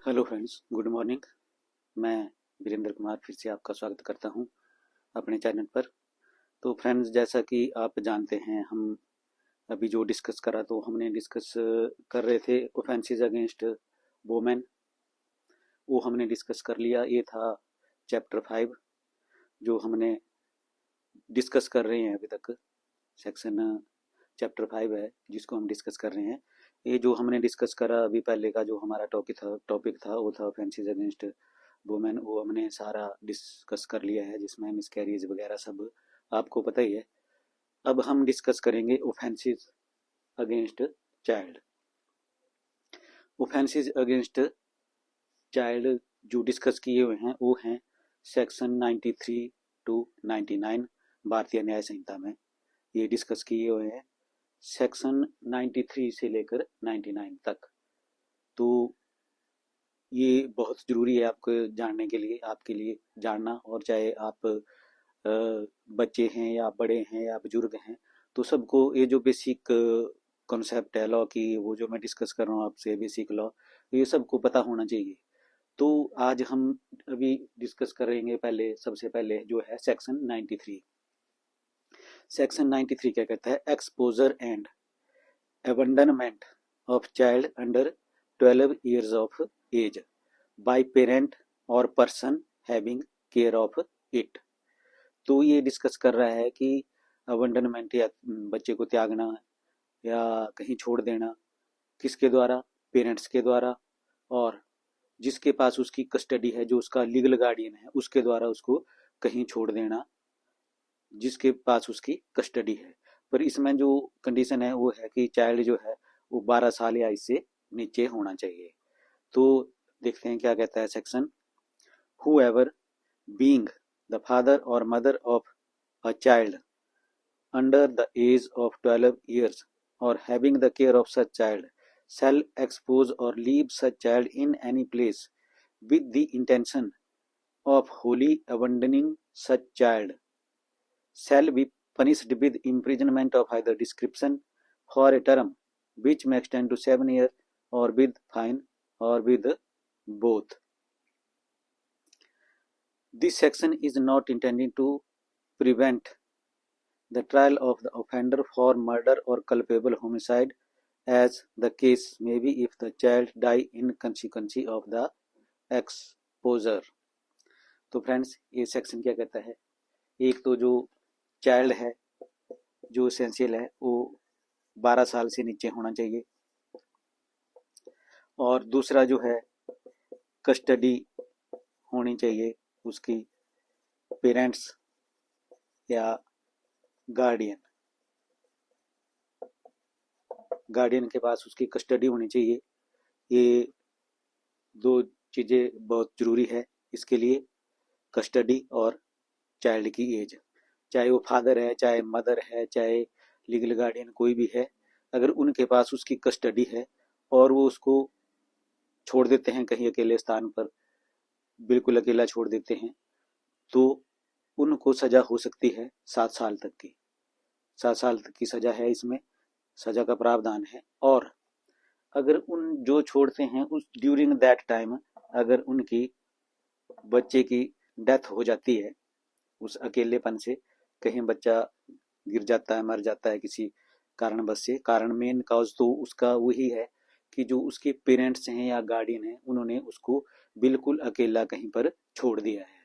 Hello friends, good morning. मैं वीरेंद्र कुमार फिर से आपका स्वागत करता हूं अपने चैनल पर। तो फ्रेंड्स, जैसा कि आप जानते हैं, हम अभी जो डिस्कस करा तो हमने डिस्कस कर रहे थे ऑफेंसेस अगेंस्ट वोमेन। वो हमने डिस्कस कर लिया। ये था चैप्टर 5 जो हमने डिस्कस कर रहे हैं अभी तक। सेक्शन चैप्टर 5 है जिसको हम डिस्कस कर रहे हैं। ये जो हमने डिस्कस करा अभी पहले का जो हमारा टॉपिक था वो था ऑफेंसेस अगेंस्ट वुमेन। वो हमने सारा डिस्कस कर लिया है, जिसमें मिसकैरेज वगैरह सब आपको पता ही है। अब हम डिस्कस करेंगे offences against child. Offences against child जो डिस्कस किए हुए हैं वो हैं सेक्शन 93 टू 99 भारतीय न्याय संहिता में। ये डिस्कस किए हुए हैं सेक्शन 93 से लेकर 99 तक। तो ये बहुत ज़रूरी है आपको जानने के लिए, आपके लिए जानना। और चाहे आप बच्चे हैं या बड़े हैं या बुजुर्ग हैं, तो सबको ये जो बेसिक कॉन्सेप्ट है लॉ की, वो जो मैं डिस्कस कर रहा हूँ आपसे, बेसिक लॉ, ये सबको पता होना चाहिए। तो आज हम अभी डिस्कस करेंगे सबसे पहले जो है सेक्शन 93। सेक्शन 93 क्या कहता है? Exposure and abandonment of child under 12 years of age by parent or person having care of it। तो ये डिस्कस कर रहा है कि अबंडनमेंट या बच्चे को त्यागना या कहीं छोड़ देना किसके द्वारा? पेरेंट्स के द्वारा, और जिसके पास उसकी कस्टडी है, जो उसका लीगल गार्डियन है, उसके द्वारा उसको कहीं छोड़ देना जिसके पास उसकी कस्टडी है। पर इसमें जो कंडीशन है वो है कि चाइल्ड जो है वो 12 साल या इससे नीचे होना चाहिए। तो देखते हैं क्या कहता है section. whoever being the father or mother of a child under the age of 12 years or having the care of such child shall expose or leave such child in any place with the intention of wholly abandoning such child shall be punished with imprisonment of either description for a term which may extend to 7 years or with fine or with both। This section is not intended to prevent the trial of the offender for murder or culpable homicide, as the case may be if the child die in consequence of the exposure। तो friends, ये section क्या कहता है? एक तो जो child है, जो एसेंशियल है, वो 12 साल से नीचे होना चाहिए। और दूसरा जो है कस्टडी होनी चाहिए उसकी पेरेंट्स या गार्डियन के पास उसकी कस्टडी होनी चाहिए। ये दो चीज़ें बहुत ज़रूरी है इसके लिए, कस्टडी और चाइल्ड की एज। चाहे वो फादर है, चाहे मदर है, चाहे लीगल गार्डियन कोई भी है, अगर उनके पास उसकी कस्टडी है और वो उसको छोड़ देते हैं कहीं अकेले स्थान पर, बिल्कुल अकेला छोड़ देते हैं, तो उनको सजा हो सकती है 7 साल तक की। 7 साल तक की सजा है, इसमें सजा का प्रावधान है। और अगर उन जो छोड़ते हैं उस ड्यूरिंग दैट टाइम अगर उनकी बच्चे की डेथ हो जाती है, उस अकेलेपन से कहीं बच्चा गिर जाता है, मर जाता है किसी कारणवश से, कारण मेन कॉज तो उसका वही है कि जो उसके पेरेंट्स हैं या गार्डियन हैं, उन्होंने उसको बिल्कुल अकेला कहीं पर छोड़ दिया है।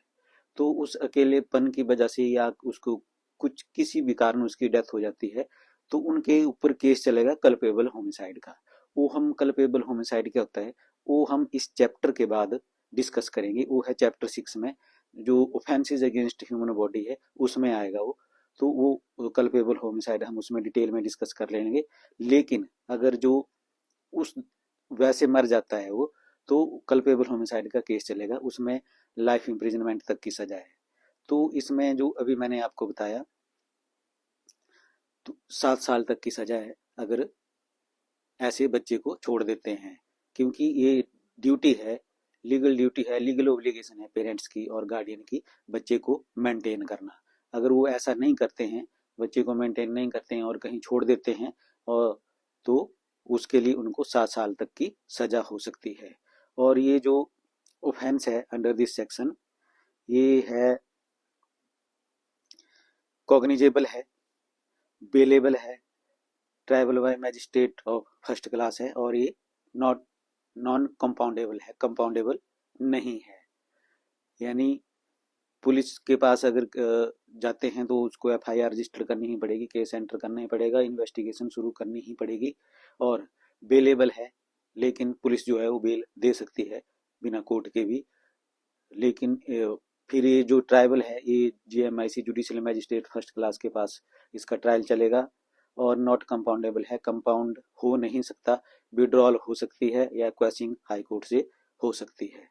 तो उस अकेलेपन की वजह से या उसको कुछ किसी भी कारण उसकी डेथ हो जाती है, तो उनके ऊपर केस चलेगा कल्पेबल होमिसाइड का। वो हम कल्पेबल होमिसाइड क्या होता है वो हम इस चैप्टर के बाद डिस्कस करेंगे। वो है चैप्टर 6 में, जो ऑफेंसेस अगेंस्ट ह्यूमन बॉडी है उसमें आएगा वो। तो वो कल्पेबल होमिसाइड हम उसमें डिटेल में डिस्कस कर लेंगे। लेकिन अगर जो उस वैसे मर जाता है वो, तो कल्पेबल होमिसाइड का केस चलेगा, उसमें लाइफ इम्प्रिजनमेंट तक की सजा है। तो इसमें जो अभी मैंने आपको बताया, तो 7 साल तक की सजा है अगर ऐसे बच्चे को छोड़ देते हैं, क्योंकि ये ड्यूटी है, लीगल ड्यूटी है, लीगल ओब्लिगेशन है पेरेंट्स की और गार्डियन की बच्चे को मेंटेन करना। अगर वो ऐसा नहीं करते हैं, बच्चे को मेंटेन नहीं करते हैं और कहीं छोड़ देते हैं, और तो उसके लिए उनको 7 साल तक की सजा हो सकती है। और ये जो ऑफेंस है अंडर दिस सेक्शन ये है कॉग्निजेबल है, बेलेबल है, tribal bye magistrate of first class है और ये नॉन कंपाउंडेबल है, कंपाउंडेबल नहीं है। यानी पुलिस के पास अगर जाते हैं तो उसको एफआईआर रजिस्टर करनी ही पड़ेगी, केस एंटर करना ही पड़ेगा, इन्वेस्टिगेशन शुरू करनी ही पड़ेगी। और बेलेबल है, लेकिन पुलिस जो है वो बेल दे सकती है बिना कोर्ट के भी। लेकिन फिर ये जो ट्राइबल है ये जीएमआईसी जुडिशियल मैजिस्ट्रेट फर्स्ट क्लास के पास इसका ट्रायल चलेगा और नॉट कंपाउंडेबल है, कंपाउंड हो नहीं सकता, विड्रॉल हो सकती है या क्वेश्चनिंग हाई कोर्ट से हो सकती है।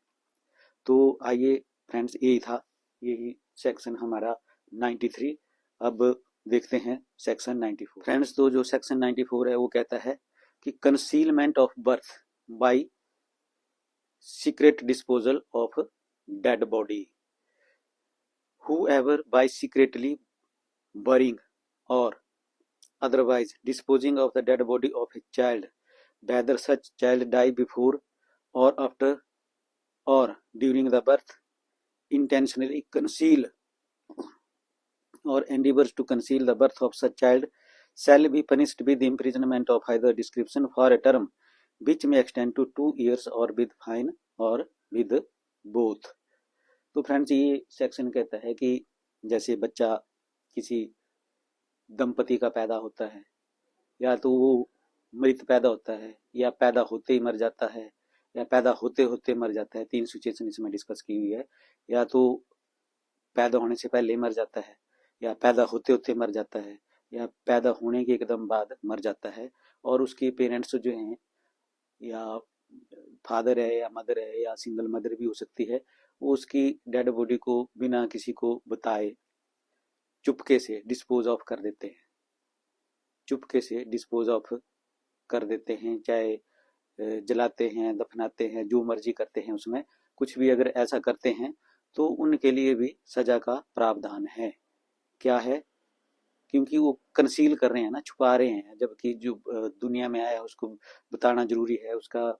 तो आइए फ्रेंड्स, यही था, यही सेक्शन हमारा 93। अब देखते हैं सेक्शन 94। फ्रेंड्स, तो जो सेक्शन 94 है वो कहता है कि concealment of birth bye secret disposal of dead body, whoever by secretly burying or otherwise disposing of the dead body of a child, whether such child die before or after or during the birth, intentionally conceal or endeavors to conceal the birth of such child, shall be punished with imprisonment of either description for a term which may extend to 2 years or with fine or with both। तो friends, ये section कहता है कि जैसे बच्चा किसी दंपति का पैदा होता है, या तो वो मृत पैदा होता है, या पैदा होते ही मर जाता है, या पैदा होते होते मर जाता है, 3 सिचुएशन इसमें डिस्कस की हुई है। या तो पैदा होने से पहले मर जाता है, या पैदा होते होते मर जाता है, या पैदा होने के एकदम बाद मर जाता है, और उसके पेरेंट्स जो हैं, या फादर है या मदर है या सिंगल मदर भी हो सकती है, वो उसकी डेड बॉडी को बिना किसी को बताए चुपके से डिस्पोज ऑफ कर देते हैं, चुपके से डिस्पोज ऑफ कर देते हैं, चाहे जलाते हैं, दफनाते हैं, जो मर्जी करते हैं, उसमें कुछ भी अगर ऐसा करते हैं तो उनके लिए भी सजा का प्रावधान है। क्या है? क्योंकि वो कंसील कर रहे हैं ना, छुपा रहे हैं, जबकि जो दुनिया में आया उसको बताना जरूरी है, उसका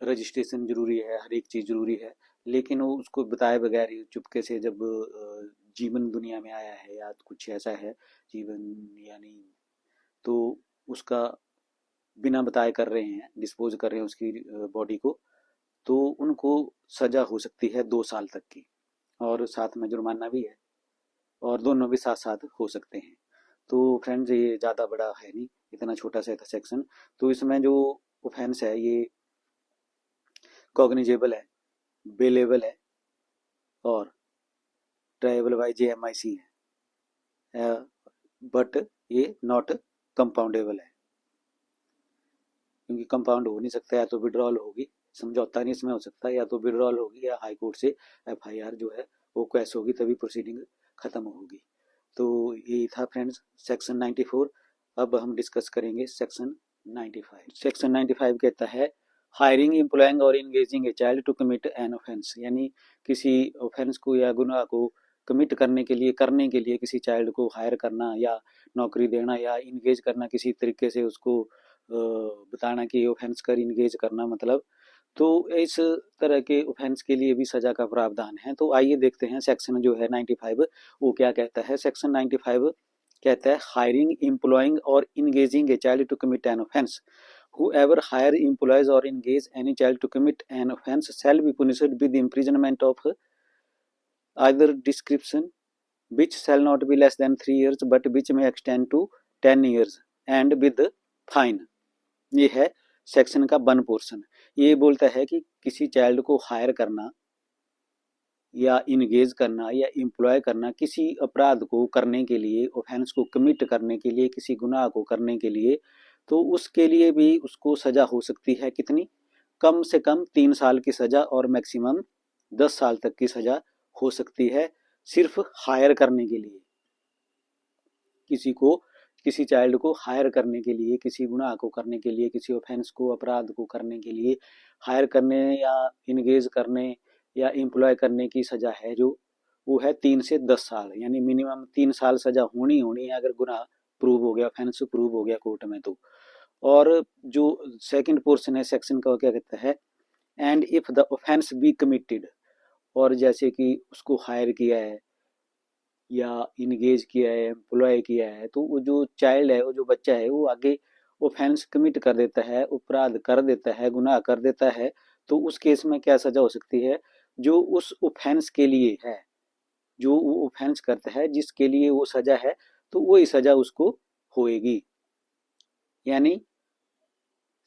रजिस्ट्रेशन जरूरी है, हर एक चीज जरूरी है, लेकिन वो उसको बताए बगैर ही चुपके से जब जीवन दुनिया में आया है या कुछ ऐसा है जीवन, यानी तो उसका बिना बताए कर रहे हैं, डिस्पोज कर रहे हैं उसकी बॉडी को, तो उनको सजा हो सकती है 2 साल तक की, और साथ में जुर्माना भी है, और दोनों भी साथ साथ हो सकते हैं। तो फ्रेंड्स, ये ज़्यादा बड़ा है नहीं, इतना छोटा सा था सेक्शन। तो इसमें जो ऑफेंस है ये कॉग्निजेबल है, बेलेबल है और ट्राइबल बाय जेएमआईसी है, बट ये नॉट कंपाउंडेबल है, क्योंकि कंपाउंड हो नहीं सकता, या तो विड्रॉल होगी, समझौता नहीं इसमें हो सकता, या तो विड्रॉल होगी या हाई कोर्ट से एफआईआर जो है वो क्वेश होगी, तभी प्रोसीडिंग खत्म होगी। तो यही था फ्रेंड्स सेक्शन 94। अब हम डिस्कस करेंगे सेक्शन 95। सेक्शन 95 कहता है हायरिंग, एम्प्लॉइंग और engaging a child to commit an offence, यानी किसी ऑफेंस को या गुनाह को कमिट करने के लिए किसी चाइल्ड को हायर करना या नौकरी देना या इंगेज करना, किसी तरीके से उसको बताना कि ऑफेंस कर इंगेज करना, मतलब तो इस तरह के ऑफेंस के लिए भी सजा का प्रावधान है। तो आइए देखते हैं सेक्शन जो है 95 वो क्या कहता है। सेक्शन 95 कहता है हायरिंग, एम्प्लॉइंग और engaging a child to commit an offence, whoever hire, employs or engage any child to commit an offense shall be punished with imprisonment of either description which shall not be less than 3 years but which may extend to 10 years and with fine। ये है section का 1 portion. ये बोलता है कि किसी child को higher करना या इंगेज करना या एम्प्लॉय करना किसी अपराध को करने के लिए, ऑफेंस को कमिट करने के लिए, किसी गुनाह को करने के लिए, तो उसके लिए भी उसको सजा हो सकती है कितनी? कम से कम 3 साल की सजा और मैक्सिमम 10 साल तक की सजा हो सकती है, सिर्फ हायर करने के लिए। किसी चाइल्ड को हायर करने के लिए, किसी गुनाह को करने के लिए, किसी ऑफेंस को, अपराध को करने के लिए हायर करने या इंगेज करने या एम्प्लॉय करने की सजा है जो वो है 3 से 10 साल, यानी मिनिमम 3 साल सजा होनी है अगर गुनाह प्रूव हो गया, ऑफेंस प्रूव हो गया कोर्ट में। तो और जो सेकंड पोर्शन है सेक्शन का वो क्या कहता है, and if the offence be committed, और जैसे कि उसको हायर किया है या इनगेज किया है, एम्प्लॉय किया है, तो वो जो चाइल्ड है, वो जो बच्चा है, वो आगे ऑफेंस कमिट कर देता है, अपराध कर देता है, गुनाह कर देता है, तो उस केस में क्या सजा हो सकती है, जो उस ऑफेंस के लिए है, जो वो ऑफेंस करता है जिसके लिए वो सजा है, तो वही सजा उसको होएगी। यानी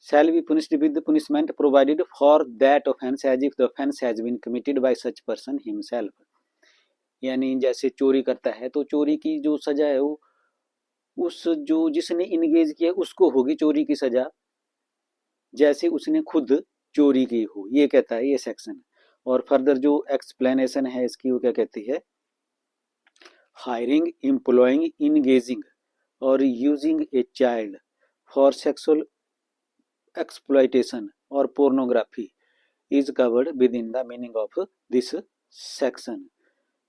shall be punished with the punishment provided for that offense as if the offense has been committed by such person himself। यानी जैसे चोरी करता है तो चोरी की जो सजा है वो उस जो जिसने इंगेज किया उसको होगी चोरी की सजा, जैसे उसने खुद चोरी की हो, ये कहता है ये सेक्शन। और फर्दर जो एक्सप्लेनेशन है इसकी वो क्या कहती है, हायरिंग, एम्प्लॉइंग, इंगेजिंग और using a child for sexual exploitation or pornography is covered within the meaning of this section।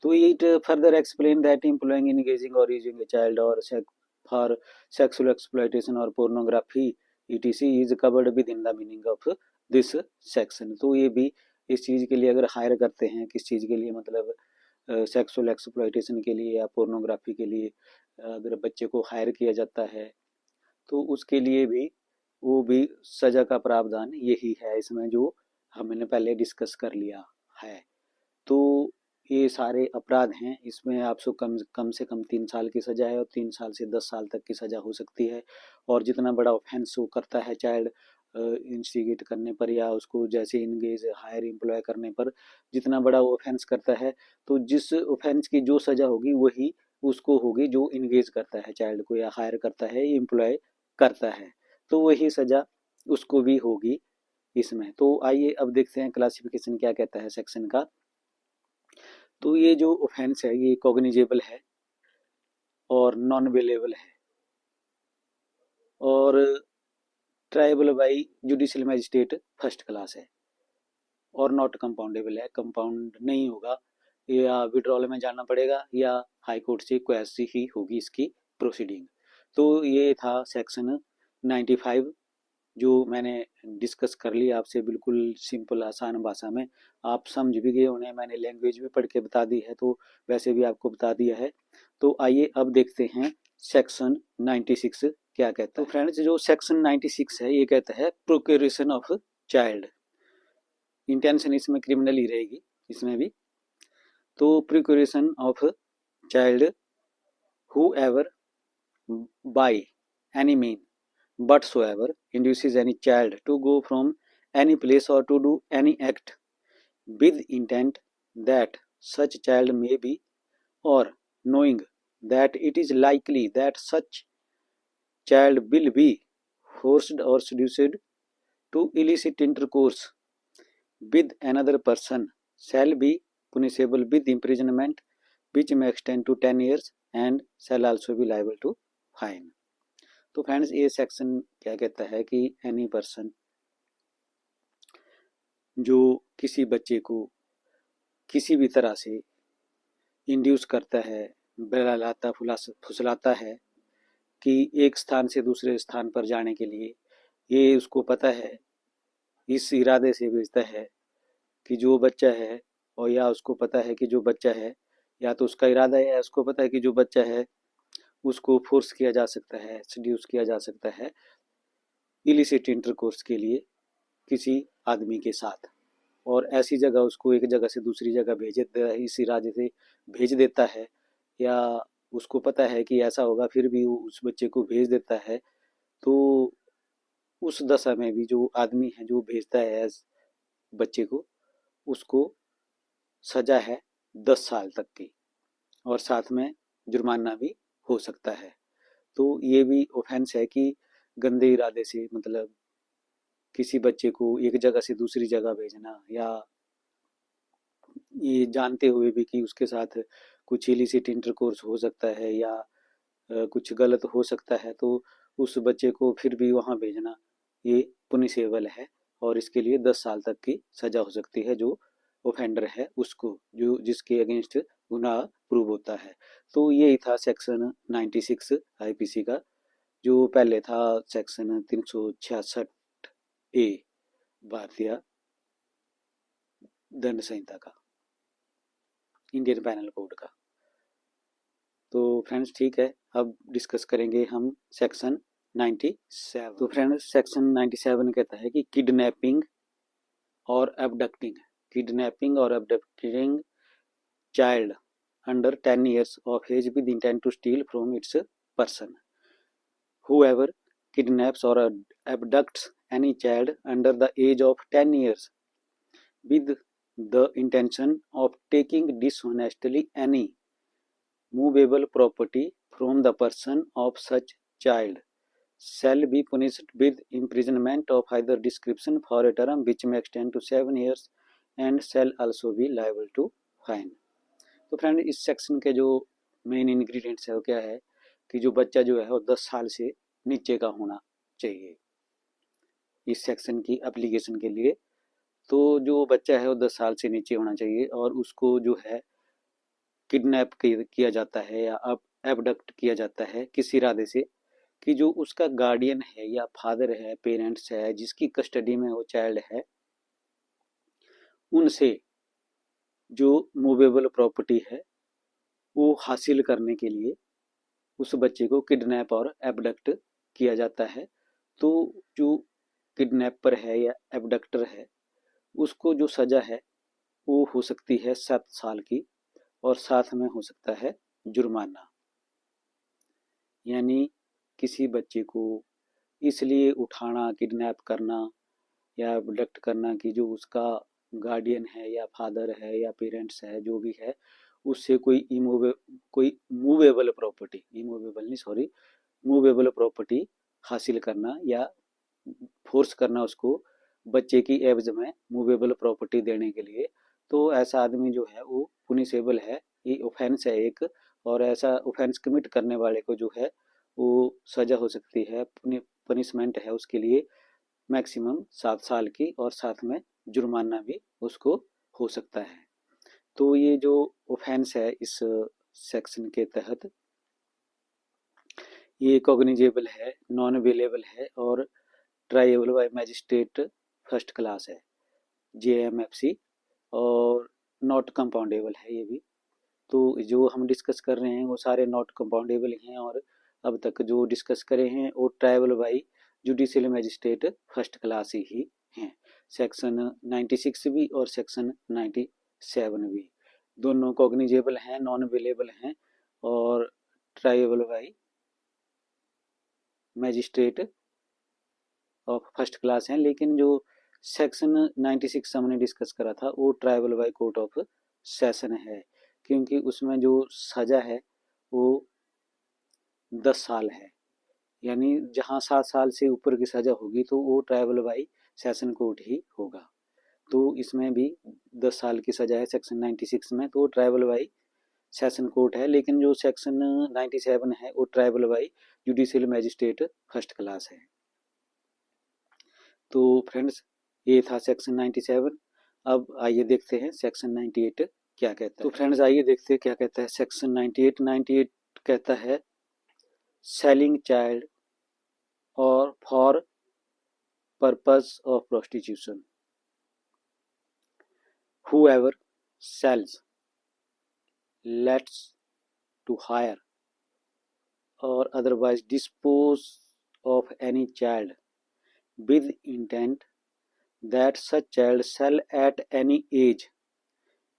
तो it further explain that employing, engaging or using a child or for sexual exploitation or pornography etc is covered within the meaning of this section। तो ये भी इस चीज़ के लिए अगर higher करते हैं, किस चीज़ के लिए, मतलब सेक्सुअल एक्सप्लॉयटेशन के लिए या पोर्नोग्राफी के लिए अगर बच्चे को हायर किया जाता है तो उसके लिए भी वो भी सजा का प्रावधान यही है इसमें, जो हमने पहले डिस्कस कर लिया है। तो ये सारे अपराध हैं, इसमें आपको कम से कम 3 साल की सजा है और 3 साल से 10 साल तक की सजा हो सकती है। और जितना बड़ा ऑफेंस वो करता है चाइल्ड इंस्टिगेट करने पर या उसको जैसे इंगेज हायर एम्प्लॉय करने पर, जितना बड़ा वो ऑफेंस करता है तो जिस ऑफेंस की जो सजा होगी वही उसको होगी जो इंगेज करता है चाइल्ड को या हायर करता है, एम्प्लॉय करता है, तो वही सजा उसको भी होगी इसमें। तो आइए अब देखते हैं क्लासिफिकेशन क्या कहता है सेक्शन का। तो ये जो ऑफेंस है ये कॉग्निजेबल है और नॉन वेलेबल है और tribal by judicial magistrate first class है और नॉट कंपाउंडेबल है, कंपाउंड नहीं होगा, या विड्रॉल में जाना पड़ेगा या हाई कोर्ट से क्वेश ही होगी इसकी प्रोसीडिंग। तो ये था सेक्शन 95 जो मैंने डिस्कस कर लिया आपसे बिल्कुल सिंपल आसान भाषा में, आप समझ भी गए उन्हें, मैंने लैंग्वेज भी पढ़ के बता दी है तो वैसे भी आपको बता दिया है। तो आइए अब देखते हैं सेक्शन 96 क्या कहता है। तो फ्रेंड्स जो सेक्शन 96 है ये कहता है प्रोक्यूरेशन ऑफ चाइल्ड, इंटेंशन इसमें क्रिमिनल ही रहेगी इसमें भी। तो procuration of child whoever by any mean whatsoever induces any child to go from any place or to do any act with intent that such child may be, or knowing that it is likely that such child will be forced or seduced to illicit intercourse with another person shall be punishable with imprisonment which may extend to 10 years and shall also be liable to fine। तो friends ये section क्या कहता है कि any person जो किसी बच्चे को किसी भी तरह से इंड्यूस करता है, बहलाता फुसलाता है कि एक स्थान से दूसरे स्थान पर जाने के लिए, ये उसको पता है, इस इरादे से भेजता है कि जो बच्चा है, और या उसको पता है कि जो बच्चा है, या तो उसका इरादा है या उसको पता है कि जो बच्चा है उसको फोर्स किया जा सकता है, सड्यूस किया जा सकता है इलिसिट इंटरकोर्स के लिए किसी आदमी के साथ, और ऐसी जगह उसको एक जगह से दूसरी जगह भेज देता है, इस इरादे से भेज देता है, या उसको पता है कि ऐसा होगा फिर भी वो उस बच्चे को भेज देता है। तो उस दशा में भी जो आदमी है जो भेजता है बच्चे को, उसको सजा है 10 साल तक की और साथ में जुर्माना भी हो सकता है। तो ये भी ऑफेंस है कि गंदे इरादे से, मतलब किसी बच्चे को एक जगह से दूसरी जगह भेजना, या ये जानते हुए भी कि उसके साथ कुछ इलिसिट इंटरकोर्स हो सकता है या कुछ गलत हो सकता है, तो उस बच्चे को फिर भी वहाँ भेजना ये पुनिशेबल है और इसके लिए 10 साल तक की सजा हो सकती है जो ऑफेंडर है उसको, जो जिसके अगेंस्ट गुनाह प्रूव होता है। तो यही था सेक्शन 96 आईपीसी का जो पहले था सेक्शन 366A भारतीय दंड संहिता का, इंडियन पैनल कोड का। तो फ्रेंड्स ठीक है, अब डिस्कस करेंगे हम सेक्शन 97। तो फ्रेंड्स सेक्शन 97 कहता है कि किडनैपिंग और abducting child under 10 years of age with intent to steal from its person. Whoever kidnaps or abducts any child under the age of 10 years with the intention of taking dishonestly any movable property from the person of such child shall be punished with imprisonment of either description for a term which may extend to 7 years and shall also be liable to fine. तो friend इस section के जो main ingredients है वो क्या है कि जो बच्चा जो है वो 10 साल से नीचे का होना चाहिए इस सेक्शन की एप्लीकेशन के लिए। तो जो बच्चा है वो 10 साल से नीचे होना चाहिए और उसको जो है किडनैप किया जाता है या एबडक्ट किया जाता है किस इरादे से कि जो उसका गार्डियन है या फादर है, पेरेंट्स है, जिसकी कस्टडी में वो चाइल्ड है, उनसे जो मूवेबल प्रॉपर्टी है वो हासिल करने के लिए उस बच्चे को किडनैप और एबडक्ट किया जाता है। तो जो किडनैपर है या एबडक्टर है उसको जो सज़ा है वो हो सकती है 7 साल की और साथ में हो सकता है जुर्माना। यानी किसी बच्चे को इसलिए उठाना, किडनैप करना या एबडक्ट करना कि जो उसका गार्डियन है या फादर है या पेरेंट्स है, जो भी है, उससे कोई मूवेबल प्रॉपर्टी हासिल करना या फोर्स करना उसको बच्चे की एवज में मूवेबल प्रॉपर्टी देने के लिए, तो ऐसा आदमी जो है वो पुनिशेबल है, ये ऑफेंस है एक। और ऐसा ऑफेंस कमिट करने वाले को जो है वो सज़ा हो सकती है, पनिशमेंट है उसके लिए मैक्सिमम 7 साल की और साथ में जुर्माना भी उसको हो सकता है। तो ये जो ऑफेंस है इस सेक्शन के तहत ये कॉग्निजेबल है, नॉन अवेलेबल है और ट्राइएबल बाय मैजिस्ट्रेट फर्स्ट क्लास है, JMFC, और नॉट कंपाउंडेबल है ये भी। तो जो हम डिस्कस कर रहे हैं वो सारे नॉट कंपाउंडेबल हैं और अब तक जो डिस्कस करे हैं वो tribal by judicial magistrate first class ही हैं। सेक्शन 96 भी और सेक्शन 97 भी दोनों कॉग्निजेबल हैं, नॉन अवेलेबल हैं और tribal by magistrate of first class हैं। लेकिन जो सेक्शन 96 हमने डिस्कस करा था वो tribal by court of session है, क्योंकि उसमें जो सज़ा है वो 10 साल है। यानी जहाँ 7 साल से ऊपर की सज़ा होगी तो वो ट्राइबल बाई सेशन कोर्ट ही होगा। तो इसमें भी 10 साल की सज़ा है सेक्शन 96 में, तो ट्राइबल बाई सेशन कोर्ट है। लेकिन जो सेक्शन 97 है वो tribal by judicial magistrate first class है। तो फ्रेंड्स ये था सेक्शन 97। अब आइए देखते हैं सेक्शन 98 क्या कहता है। तो फ्रेंड्स आइए देखते हैं क्या कहता है सेक्शन 98 कहता है सेलिंग चाइल्ड और for purpose of prostitution. Whoever sells, lets to hire or otherwise dispose of any child with intent that such child shall at any age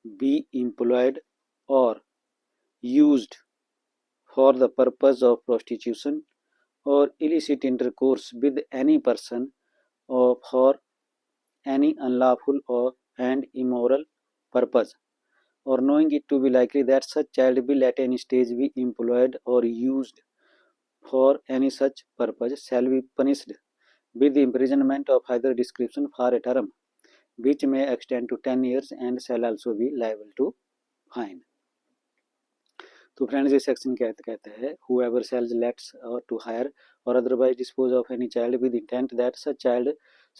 be employed or used for the purpose of prostitution or illicit intercourse with any person or for any unlawful and immoral purpose, or knowing it to be likely that such child will at any stage be employed or used for any such purpose, shall be punished with imprisonment of either description for a term which may extend to 10 years and shall also be liable to fine. तो friends ये section क्या कहता है whoever sells, lets to hire or otherwise dispose of any child with intent that such child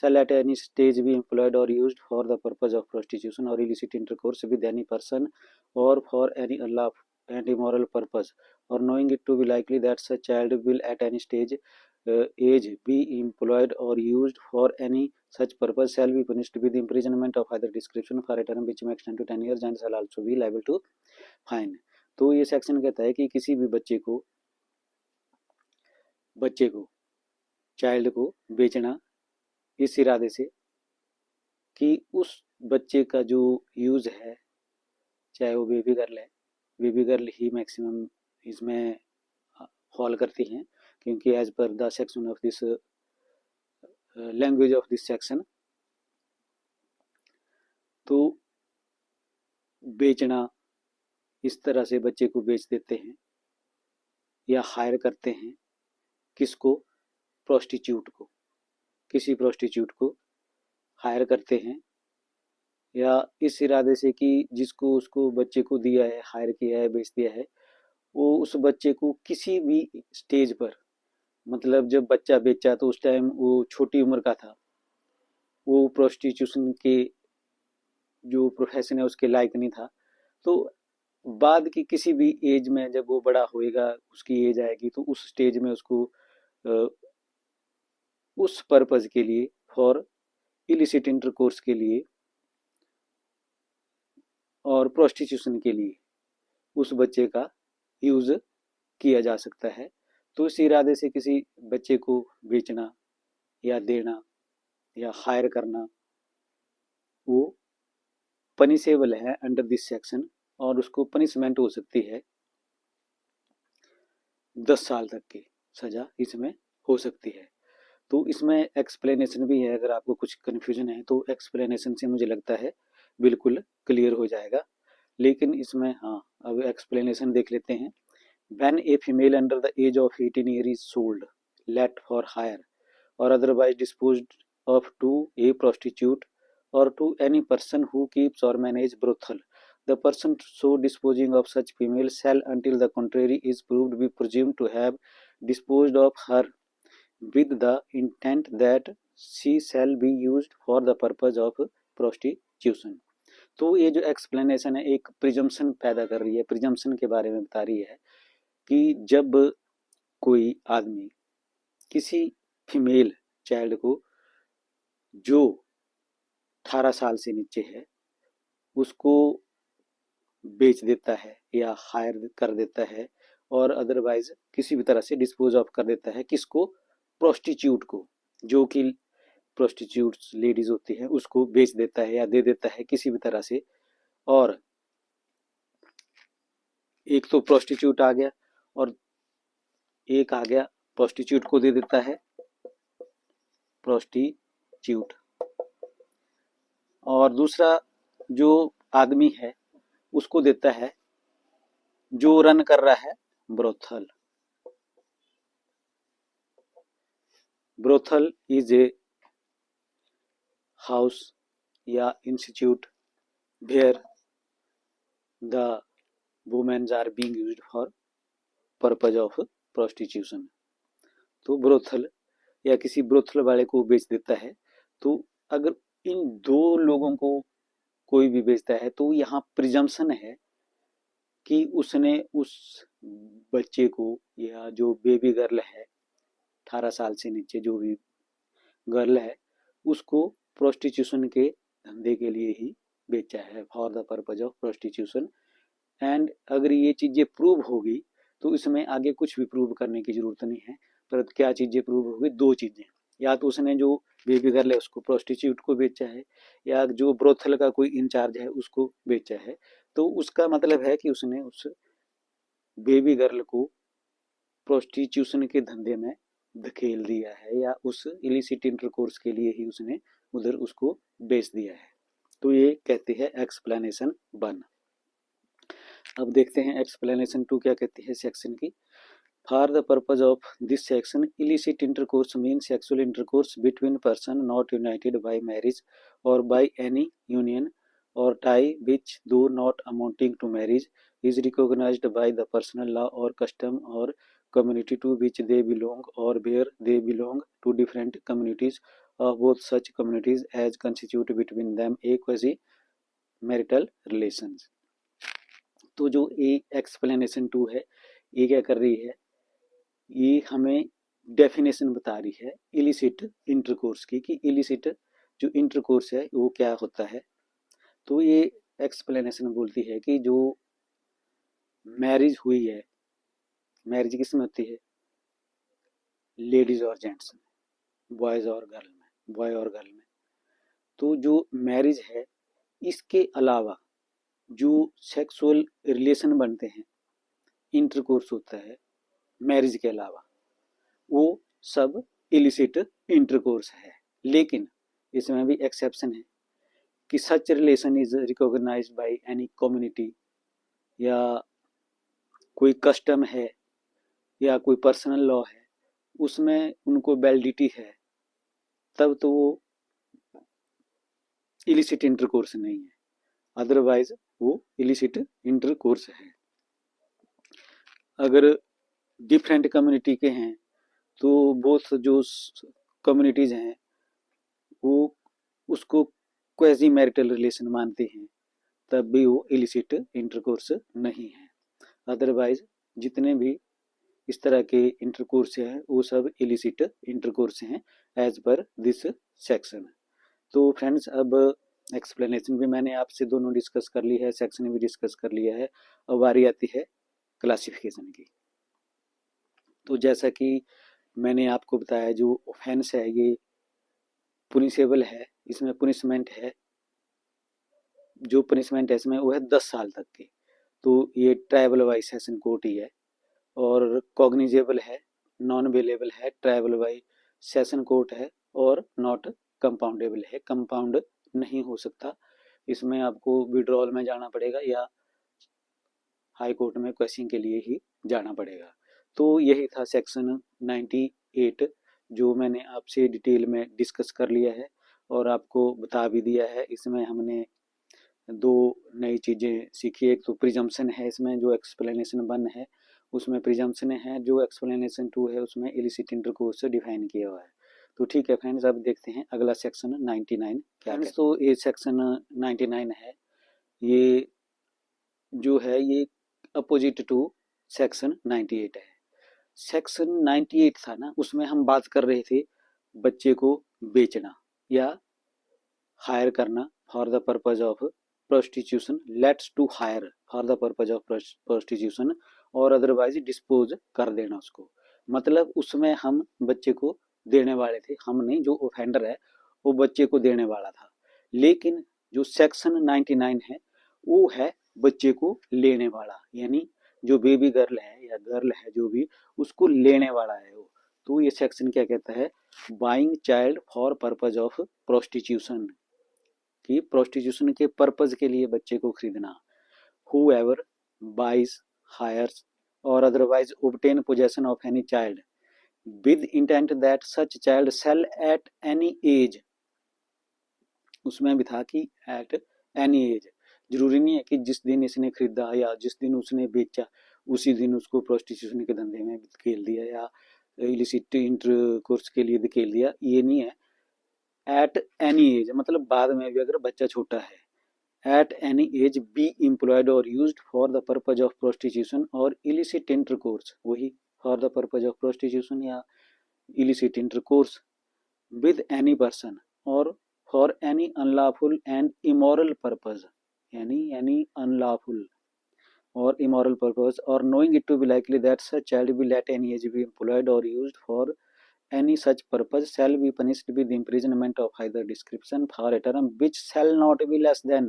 shall at any stage be employed or used for the purpose of prostitution or illicit intercourse with any person or for any unlawful and immoral purpose, or knowing it to be likely that such child will at any age be employed or used for any such purpose shall be punished with imprisonment of either description for a term which may extend to 10 years and shall also be liable to fine। तो ये section कहता है कि किसी भी बच्चे को child को बेचना इस इरादे से कि उस बच्चे का जो यूज है, चाहे वो बेबी गर्ल है, बेबी गर्ल ही मैक्सिमम इसमें फॉल करती हैं, क्योंकि as per the section of this language of this section, तो बेचना इस तरह से बच्चे को बेच देते हैं या हायर करते हैं, किसको? प्रोस्टिट्यूट को। किसी प्रोस्टिट्यूट को हायर करते हैं या इस इरादे से कि जिसको उसको बच्चे को दिया है, हायर किया है, बेच दिया है, वो उस बच्चे को किसी भी स्टेज पर, मतलब जब बच्चा बेचा तो उस टाइम वो छोटी उम्र का था, वो प्रोस्टिट्यूशन के जो प्रोफेशन है उसके लायक नहीं था, तो बाद की किसी भी एज में जब वो बड़ा होएगा, उसकी एज आएगी, तो उस स्टेज में उसको उस पर्पज के लिए, फॉर इलिसिट इंटरकोर्स के लिए और प्रोस्टिट्यूशन के लिए उस बच्चे का यूज किया जा सकता है। तो इस इरादे से किसी बच्चे को बेचना या देना या हायर करना वो पनिशेबल है अंडर दिस सेक्शन, और उसको पनिशमेंट हो सकती है 10 साल तक की सजा इसमें हो सकती है। तो इसमें एक्सप्लेनेशन भी है, अगर आपको कुछ कन्फ्यूजन है तो एक्सप्लेनेशन से मुझे लगता है बिल्कुल क्लियर हो जाएगा। लेकिन इसमें अब एक्सप्लेनेशन देख लेते हैं। When a female under the age of 18 years is sold, let for hire, or otherwise disposed of to a prostitute or to any person who keeps or manages brothel, the person so disposing of such female shall, until the contrary is proved, be presumed to have disposed of her with the intent that she shall be used for the purpose of prostitution। तो ये जो explanation है एक presumption पैदा कर रही है, presumption के बारे में बता रही है कि जब कोई आदमी किसी फीमेल चाइल्ड को जो 18 साल से नीचे है उसको बेच देता है या हायर कर देता है और अदरवाइज किसी भी तरह से डिस्पोज ऑफ कर देता है, किसको? प्रोस्टिट्यूट को, जो कि प्रोस्टिट्यूट लेडीज होती हैं, उसको बेच देता है या दे देता है किसी भी तरह से। और एक तो प्रोस्टिट्यूट आ गया और एक आ गया प्रोस्टिट्यूट को दे देता है प्रोस्टिट्यूट, और दूसरा जो आदमी है उसको देता है जो रन कर रहा है brothel. Brothel is a house या institute where the womens are being used for purpose of prostitution. तो ब्रोथल या किसी ब्रोथल वाले को बेच देता है। तो अगर इन दो लोगों को कोई भी बेचता है तो यहाँ प्रिजम्पशन है कि उसने उस बच्चे को या जो बेबी गर्ल है 18 साल से नीचे जो भी गर्ल है उसको प्रोस्टिट्यूशन के धंधे के लिए ही बेचा है, for the purpose of prostitution. And अगर ये चीजें प्रूव होगी तो इसमें आगे कुछ भी प्रूव करने की जरूरत नहीं है। पर क्या चीजें प्रूव होगी? दो चीजें, या तो उसने जो बेबी गर्ल है उसको प्रोस्टिट्यूट को बेचा है या जो ब्रोथल का कोई इंचार्ज है उसको बेचा है। तो उसका मतलब है कि उसने उस बेबी गर्ल को प्रोस्टिट्यूशन के धंधे में धकेल दिया है या उस इलिसिट इंटरकोर्स के लिए ही उसने उधर उसको बेच दिया है। तो ये कहती है एक्सप्लेनेशन 1। अब देखते हैं एक्सप्लेनेशन 2 क्या कहती है सेक्शन की। For the purpose of this section, illicit intercourse mean sexual intercourse between person not united by marriage और by any union or tie which though not amounting to marriage is recognized by the personal law or custom or community to which they belong or where they belong to different communities of both such communities as constitute between them a quasi marital relations। तो जो ए explanation 2 है ये क्या कर रही है, ये हमें डेफिनेशन बता रही है इलिसिट इंटरकोर्स की, कि इलिसिट जो इंटरकोर्स है वो क्या होता है। तो ये एक्सप्लेनेशन बोलती है कि जो मैरिज हुई है, मैरिज किस में होती है, लेडीज और जेंट्स में, बॉयज और गर्ल में, बॉय और गर्ल में। तो जो मैरिज है इसके अलावा जो सेक्सुअल रिलेशन बनते हैं, इंटरकोर्स होता है मैरिज के अलावा, वो सब इलिसिट इंटरकोर्स है। लेकिन इसमें भी एक्सेप्शन है कि such relation is recognised by any community, या कोई कस्टम है या कोई पर्सनल लॉ है उसमें उनको वैलिडिटी है, तब तो वो इलिसिट इंटरकोर्स नहीं है, अदरवाइज वो इलिसिट इंटरकोर्स है। अगर डिफरेंट कम्युनिटी के हैं तो बोथ जो कम्युनिटीज हैं वो उसको क्वेजी मैरिटल रिलेशन मानते हैं, तब भी वो इलिसिट इंटरकोर्स नहीं है। अदरवाइज जितने भी इस तरह के इंटरकोर्स हैं वो सब इलिसिट इंटरकोर्स हैं एज पर दिस सेक्शन। तो फ्रेंड्स, अब एक्सप्लेनेशन भी मैंने आपसे दोनों डिस्कस कर ली है, सेक्शन भी डिस्कस कर लिया है, अब बारी आती है क्लासिफिकेशन की। तो जैसा कि मैंने आपको बताया, जो ऑफेंस है ये पुनिशेबल है, इसमें पुनिशमेंट है, जो पनिशमेंट है इसमें वो है 10 साल तक की। तो ये ट्राइबल बाई सेशन कोर्ट ही है, और कॉग्निजेबल है, नॉन अवेलेबल है, ट्राइबल बाई सेशन कोर्ट है, और नॉट कंपाउंडेबल है, कंपाउंड नहीं हो सकता। इसमें आपको विड्रॉल में जाना पड़ेगा या हाई कोर्ट में क्वेश्चन के लिए ही जाना पड़ेगा। तो यही था सेक्शन 98 जो मैंने आपसे डिटेल में डिस्कस कर लिया है और आपको बता भी दिया है। इसमें हमने दो नई चीज़ें सीखी, एक तो प्रिजम्पशन है, इसमें जो एक्सप्लेनेशन 1 है उसमें प्रिजम्पशन है, जो एक्सप्लेनेशन 2 है उसमें इलिसिट इंटरकोर्स डिफाइन किया हुआ है। तो ठीक है फ्रेंड्स, अब देखते हैं अगला सेक्शन 99 क्या है। तो ये सेक्शन 99 है, ये जो है ये अपोजिट टू सेक्शन 98 है। सेक्शन 98 था ना, उसमें हम बात कर रहे थे बच्चे को बेचना या हायर करना for the purpose of prostitution, lets to hire for the purpose of prostitution, और अदरवाइज डिस्पोज कर देना उसको। मतलब उसमें हम बच्चे को देने वाले थे, हम नहीं, जो ऑफेंडर है वो बच्चे को देने वाला था। लेकिन जो सेक्शन 99 है वो है बच्चे को लेने वाला, यानी जो बेबी गर्ल है या गर्ल है जो भी, उसको लेने वाला है वो। तो ये सेक्शन क्या कहता है, buying child for purpose of prostitution, कि प्रोस्टिट्यूशन के पर्पज के लिए बच्चे को खरीदना। whoever buys, hires or otherwise obtain possession of any child with intent that such child shall at any age, उसमें भी था कि at any age, जरूरी नहीं है कि जिस दिन इसने खरीदा या जिस दिन उसने बेचा उसी दिन उसको प्रोस्टिट्यूशन के धंधे में धकेल दिया या इलिसिट इंटरकोर्स के लिए धकेल दिया, ये नहीं है। एट एनी एज मतलब बाद में भी अगर बच्चा छोटा है, at any age be employed or used for the purpose of prostitution or illicit intercourse, वही for the purpose of prostitution या illicit intercourse with any person or for any unlawful and immoral purpose, यानी any unlawful or immoral purpose, or knowing it to be likely that such child will at any age be employed or used for any such purpose shall be punished with imprisonment of either description for a term which shall not be less than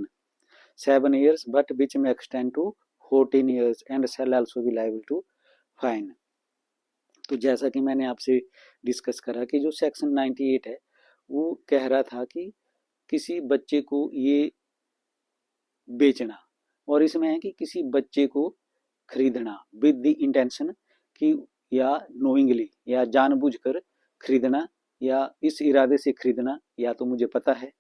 7 years but which may extend to 14 years and shall also be liable to fine। तो जैसा कि मैंने आपसे discuss करा कि जो section 98 है वो कह रहा था कि किसी बच्चे को ये बेचना, और इसमें है कि किसी बच्चे को खरीदना विद द इंटेंशन कि, या नोइंगली या जानबूझकर खरीदना, या इस इरादे से खरीदना, या तो मुझे पता है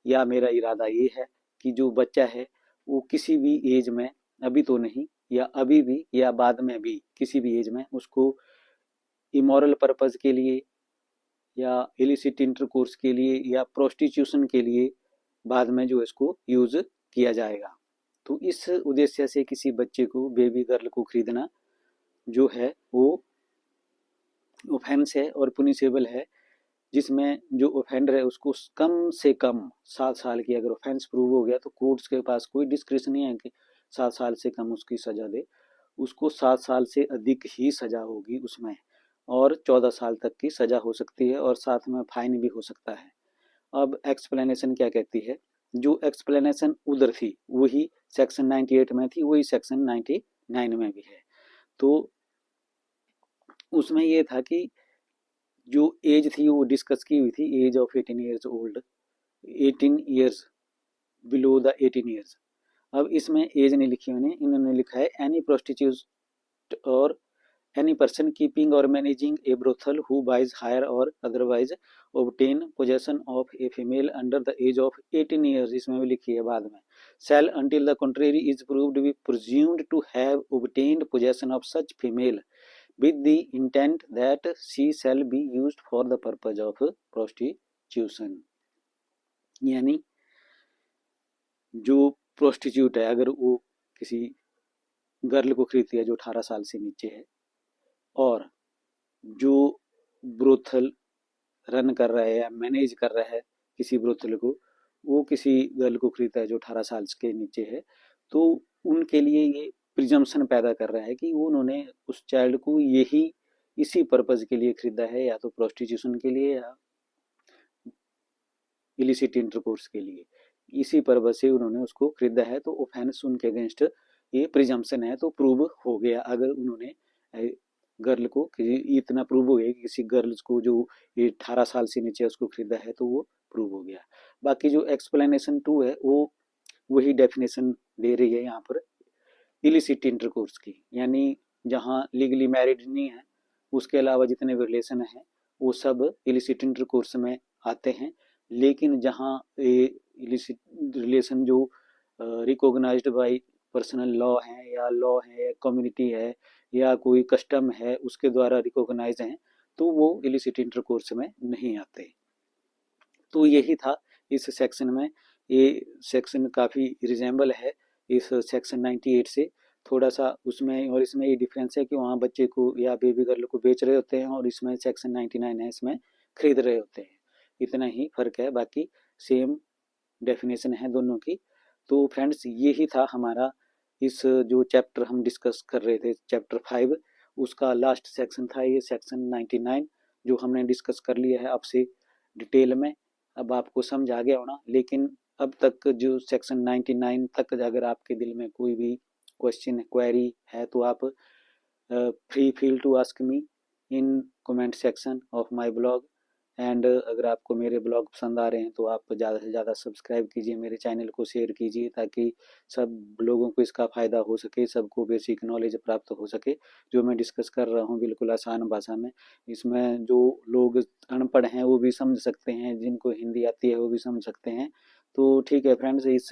या मेरा इरादा ये है कि जो बच्चा है वो किसी भी एज में, अभी तो नहीं या अभी भी या बाद में भी किसी भी एज में उसको इमोरल पर्पज के लिए या इलिसिट इंटरकोर्स के लिए या प्रोस्टिट्यूशन के लिए बाद में जो इसको यूज किया जाएगा। तो इस उद्देश्य से किसी बच्चे को, बेबी गर्ल को खरीदना जो है वो ऑफेंस है और पुनिशेबल है, जिसमें जो ऑफेंडर है उसको कम से कम 7 साल की, अगर ऑफेंस प्रूव हो गया तो कोर्ट्स के पास कोई डिस्क्रिशन नहीं है कि 7 साल से कम उसकी सजा दे, उसको 7 साल से अधिक ही सजा होगी उसमें, और 14 साल तक की सजा हो सकती है और साथ में फाइन भी हो सकता है। अब एक्सप्लेनेशन क्या कहती है, जो एक्सप्लेनेशन उधर थी वही सेक्शन 98 में थी, वही सेक्शन 99 में भी है। तो उसमें ये था कि जो एज थी वो डिस्कस की हुई थी, age of 18 years old, 18 years, below the 18 years. अब इसमें एज नहीं लिखी इन्होंने लिखा है एनी प्रोस्टिट्यूट और any person keeping or managing a brothel who buys, hire or otherwise obtain possession of a female under the age of 18 years, इसमें भी लिखी है बाद में, shall until the contrary is proved be presumed to have obtained possession of such female with the intent that she shall be used for the purpose of prostitution। यानी जो prostitute है अगर वो किसी गर्ल को खरीदती है जो 18 साल से नीचे है, और जो ब्रोथल रन कर रहा है या मैनेज कर रहा है किसी ब्रोथल को, वो किसी गर्ल को खरीदता है जो 18 साल के नीचे है, तो उनके लिए ये प्रिजम्पशन पैदा कर रहा है कि उन्होंने उस चाइल्ड को यही इसी पर्पज के लिए खरीदा है, या तो प्रोस्टिट्यूशन के लिए या इलिसिट इंटरकोर्स के लिए, इसी पर्पज से उन्होंने उसको खरीदा है। तो ऑफेंस उनके अगेंस्ट ये प्रिजम्पशन है, तो प्रूव हो गया अगर उन्होंने गर्ल को इतना प्रूव हो गया कि किसी गर्ल्स को जो ये 18 साल से नीचे उसको खरीदा है, तो वो प्रूव हो गया। बाकी जो एक्सप्लेनेशन 2 है वो वही डेफिनेशन दे रही है यहाँ पर इलिसिट इंटरकोर्स की, यानी जहाँ लीगली मैरिड नहीं है उसके अलावा जितने भी रिलेशन है वो सब इलिसिट इंटरकोर्स में आते हैं। लेकिन जहाँ इलिसिट रिलेशन जो रिकॉग्नाइज्ड बाय पर्सनल लॉ है या कम्युनिटी है या कोई कस्टम है उसके द्वारा रिकॉग्नाइज हैं, तो वो इलिसिट इंटरकोर्स में नहीं आते। तो यही था इस सेक्शन में। ये सेक्शन काफ़ी रिजेंबल है इस सेक्शन 98 से थोड़ा सा उसमें, और इसमें ये डिफरेंस है कि वहाँ बच्चे को या बेबी गर्ल को बेच रहे होते हैं और इसमें सेक्शन 99 है, इसमें खरीद रहे होते हैं, इतना ही फर्क है, बाकी सेम डेफिनेशन है दोनों की। तो फ्रेंड्स यही था हमारा इस जो चैप्टर हम डिस्कस कर रहे थे चैप्टर 5, उसका लास्ट सेक्शन था ये सेक्शन 99 जो हमने डिस्कस कर लिया है आपसे डिटेल में। अब आपको समझ आ गया होना, लेकिन अब तक जो सेक्शन 99 तक अगर आपके दिल में कोई भी क्वेश्चन क्वेरी है तो आप free feel to ask me in comment section of my blog. And अगर आपको मेरे ब्लॉग पसंद आ रहे हैं तो आप ज़्यादा से ज़्यादा सब्सक्राइब कीजिए, मेरे चैनल को शेयर कीजिए ताकि सब लोगों को इसका फ़ायदा हो सके, सबको बेसिक नॉलेज प्राप्त हो सके। जो मैं डिस्कस कर रहा हूँ बिल्कुल आसान भाषा में, इसमें जो लोग अनपढ़ हैं वो भी समझ सकते हैं, जिनको हिंदी आती है वो भी समझ सकते हैं। तो ठीक है फ्रेंड्स, इस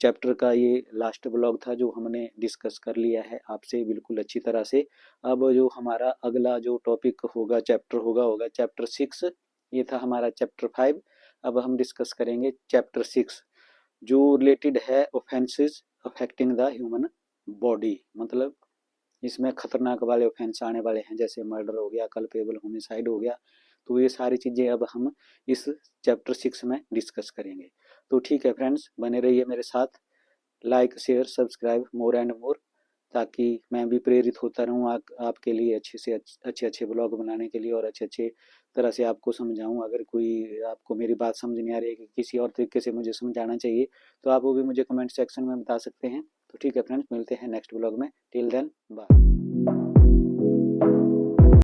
चैप्टर का ये लास्ट ब्लॉग था जो हमने डिस्कस कर लिया है आपसे बिल्कुल अच्छी तरह से। अब जो हमारा अगला जो टॉपिक होगा चैप्टर होगा चैप्टर 6, ये था हमारा चैप्टर 5। अब हम डिस्कस करेंगे चैप्टर 6 जो रिलेटेड है offences affecting the human body, मतलब इसमें खतरनाक वाले ऑफेंस आने वाले हैं, जैसे मर्डर हो गया, कल्पेबल होमिसाइड हो गया। तो ये सारी चीज़ें अब हम इस चैप्टर 6 में डिस्कस करेंगे। तो ठीक है फ्रेंड्स, बने रहिए मेरे साथ, like share subscribe more and more, ताकि मैं भी प्रेरित होता रहूँ आपके लिए अच्छे से अच्छे ब्लॉग बनाने के लिए और अच्छे तरह से आपको समझाऊँ। अगर कोई आपको मेरी बात समझ नहीं आ रही है कि किसी और तरीके से मुझे समझाना चाहिए तो आप वो भी मुझे कमेंट सेक्शन में बता सकते हैं। तो ठीक है फ्रेंड्स, मिलते हैं नेक्स्ट ब्लॉग में, टिल देन बाय।